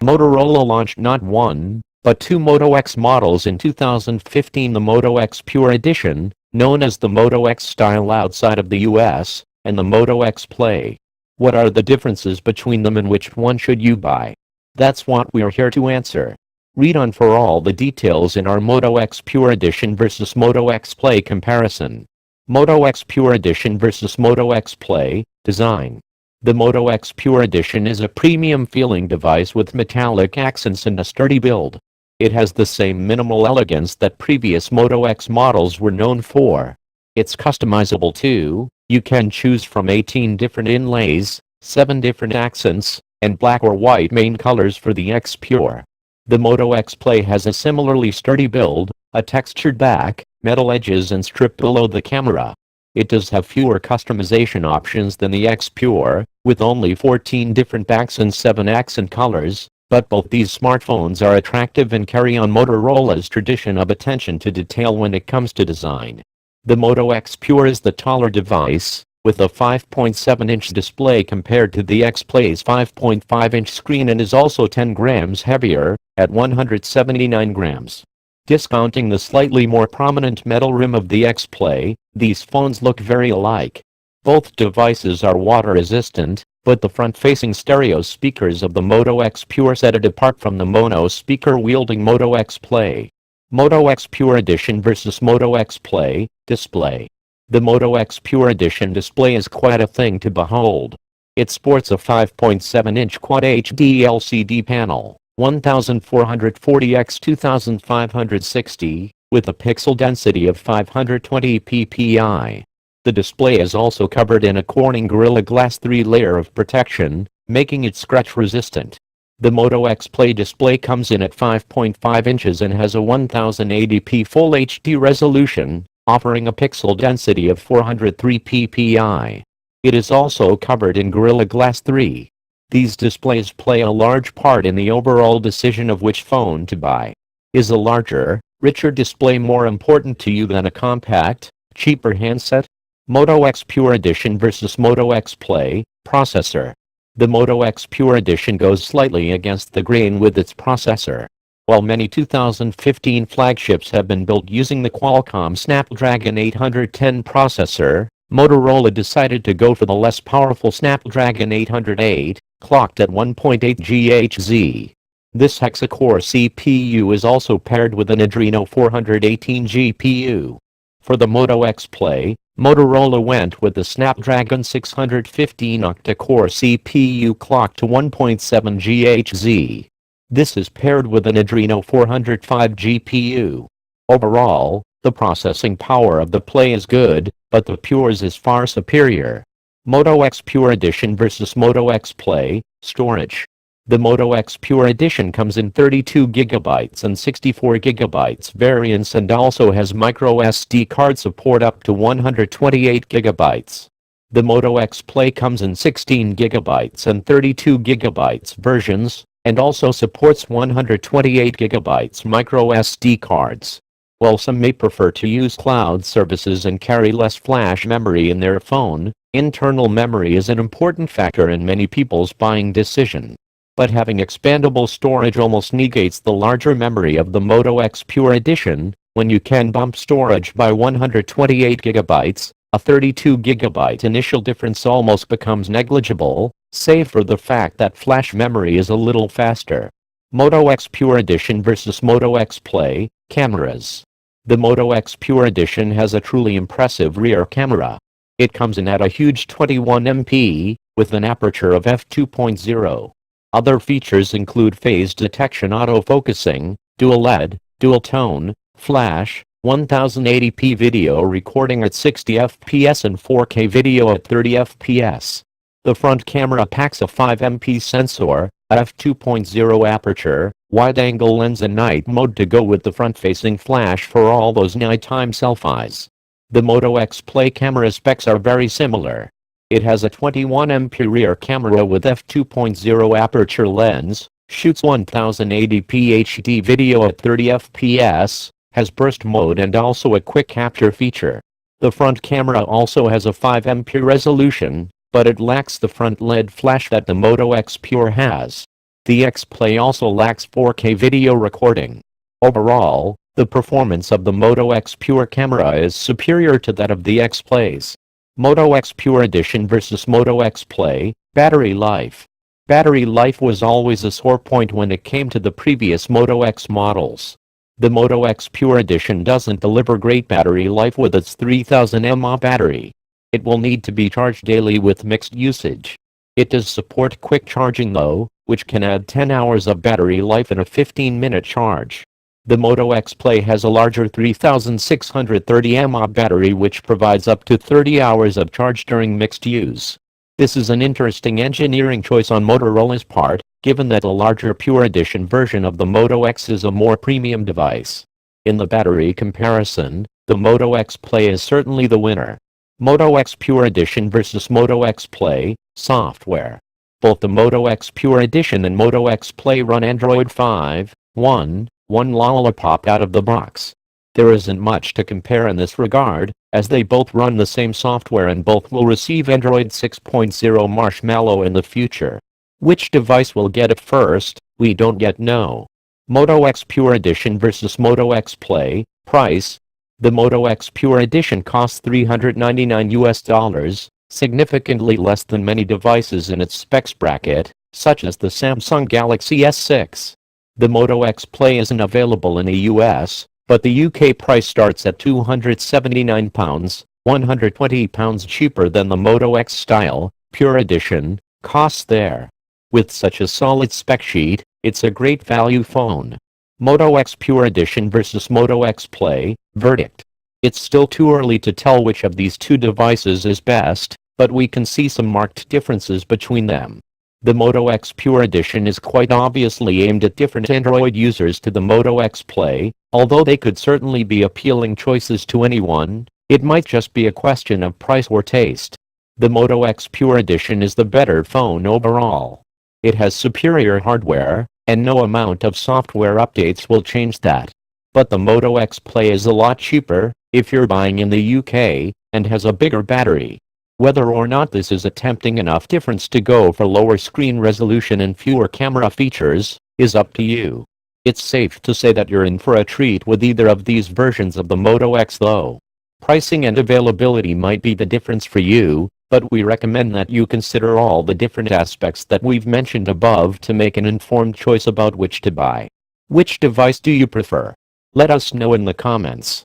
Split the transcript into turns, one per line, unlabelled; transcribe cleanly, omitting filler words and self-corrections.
Motorola launched not one, but two Moto X models in 2015: the Moto X Pure Edition, known as the Moto X Style outside of the US, and the Moto X Play. What are the differences between them and which one should you buy? That's what we're here to answer. Read on for all the details in our Moto X Pure Edition versus Moto X Play comparison. Moto X Pure Edition versus Moto X Play. Design. The Moto X Pure Edition is a premium feeling device with metallic accents and a sturdy build. It has the same minimal elegance that previous Moto X models were known for. It's customizable too. You can choose from 18 different inlays, 7 different accents, and black or white main colors for the X Pure. The Moto X Play has a similarly sturdy build, a textured back, metal edges and strip below the camera. It does have fewer customization options than the X Pure, with only 14 different backs and 7 accent colors, but both these smartphones are attractive and carry on Motorola's tradition of attention to detail when it comes to design. The Moto X Pure is the taller device, with a 5.7-inch display compared to the X Play's 5.5-inch screen, and is also 10 grams heavier, at 179 grams. Discounting the slightly more prominent metal rim of the X Play, these phones look very alike. Both devices are water-resistant, but the front-facing stereo speakers of the Moto X Pure set it apart from the mono speaker-wielding Moto X Play. Moto X Pure Edition versus Moto X Play. Display. The Moto X Pure Edition display is quite a thing to behold. It sports a 5.7-inch Quad HD LCD panel, 1440 x 2560, with a pixel density of 520 ppi. The display is also covered in a Corning Gorilla Glass 3 layer of protection, making it scratch resistant. The Moto X Play display comes in at 5.5 inches and has a 1080p Full HD resolution, offering a pixel density of 403 ppi. It is also covered in Gorilla Glass 3. These displays play a large part in the overall decision of which phone to buy. Is a larger, richer display more important to you than a compact, cheaper handset? Moto X Pure Edition versus Moto X Play. Processor. The Moto X Pure Edition goes slightly against the grain with its processor. While many 2015 flagships have been built using the Qualcomm Snapdragon 810 processor, Motorola decided to go for the less powerful Snapdragon 808, clocked at 1.8 GHz. This hexa-core CPU is also paired with an Adreno 418 GPU. For the Moto X Play, Motorola went with the Snapdragon 615 octa-core CPU clocked to 1.7 GHz. This is paired with an Adreno 405 GPU. Overall, the processing power of the Play is good, but the Pure's is far superior. Moto X Pure Edition versus Moto X Play. Storage. The Moto X Pure Edition comes in 32GB and 64GB variants and also has microSD card support up to 128GB. The Moto X Play comes in 16GB and 32GB versions, and also supports 128GB microSD cards. While some may prefer to use cloud services and carry less flash memory in their phone, internal memory is an important factor in many people's buying decision. But having expandable storage almost negates the larger memory of the Moto X Pure Edition. When you can bump storage by 128GB, a 32GB initial difference almost becomes negligible, save for the fact that flash memory is a little faster. Moto X Pure Edition versus Moto X Play. Cameras. The Moto X Pure Edition has a truly impressive rear camera. It comes in at a huge 21MP, with an aperture of f2.0. Other features include phase detection, autofocusing, dual LED, dual tone, flash, 1080p video recording at 60 fps and 4K video at 30 fps. The front camera packs a 5MP sensor, a f2.0 aperture, wide-angle lens and night mode to go with the front-facing flash for all those nighttime selfies. The Moto X Play camera specs are very similar. It has a 21MP rear camera with f2.0 aperture lens, shoots 1080p HD video at 30 fps, has burst mode and also a quick capture feature. The front camera also has a 5MP resolution, but it lacks the front LED flash that the Moto X Pure has. The X Play also lacks 4K video recording. Overall, the performance of the Moto X Pure camera is superior to that of the X Plays. Moto X Pure Edition versus Moto X Play. Battery life. Battery life was always a sore point when it came to the previous Moto X models. The Moto X Pure Edition doesn't deliver great battery life with its 3000 mAh battery. It will need to be charged daily with mixed usage. It does support quick charging though, which can add 10 hours of battery life in a 15-minute charge. The Moto X Play has a larger 3630 mAh battery which provides up to 30 hours of charge during mixed use. This is an interesting engineering choice on Motorola's part, given that the larger Pure Edition version of the Moto X is a more premium device. In the battery comparison, the Moto X Play is certainly the winner. Moto X Pure Edition versus Moto X Play. Software. Both the Moto X Pure Edition and Moto X Play run Android 5.1.1 Lollipop out of the box. There isn't much to compare in this regard, as they both run the same software and both will receive Android 6.0 Marshmallow in the future. Which device will get it first, we don't yet know. Moto X Pure Edition versus Moto X Play. Price. The Moto X Pure Edition costs $399, significantly less than many devices in its specs bracket, such as the Samsung Galaxy S6. The Moto X Play isn't available in the US, but the UK price starts at £279, £120 cheaper than the Moto X Style, Pure Edition, costs there. With such a solid spec sheet, it's a great value phone. Moto X Pure Edition versus Moto X Play. Verdict. It's still too early to tell which of these two devices is best, but we can see some marked differences between them. The Moto X Pure Edition is quite obviously aimed at different Android users to the Moto X Play. Although they could certainly be appealing choices to anyone, it might just be a question of price or taste. The Moto X Pure Edition is the better phone overall. It has superior hardware, and no amount of software updates will change that. But the Moto X Play is a lot cheaper, if you're buying in the UK, and has a bigger battery. Whether or not this is a tempting enough difference to go for lower screen resolution and fewer camera features, is up to you. It's safe to say that you're in for a treat with either of these versions of the Moto X though. Pricing and availability might be the difference for you, but we recommend that you consider all the different aspects that we've mentioned above to make an informed choice about which to buy. Which device do you prefer? Let us know in the comments.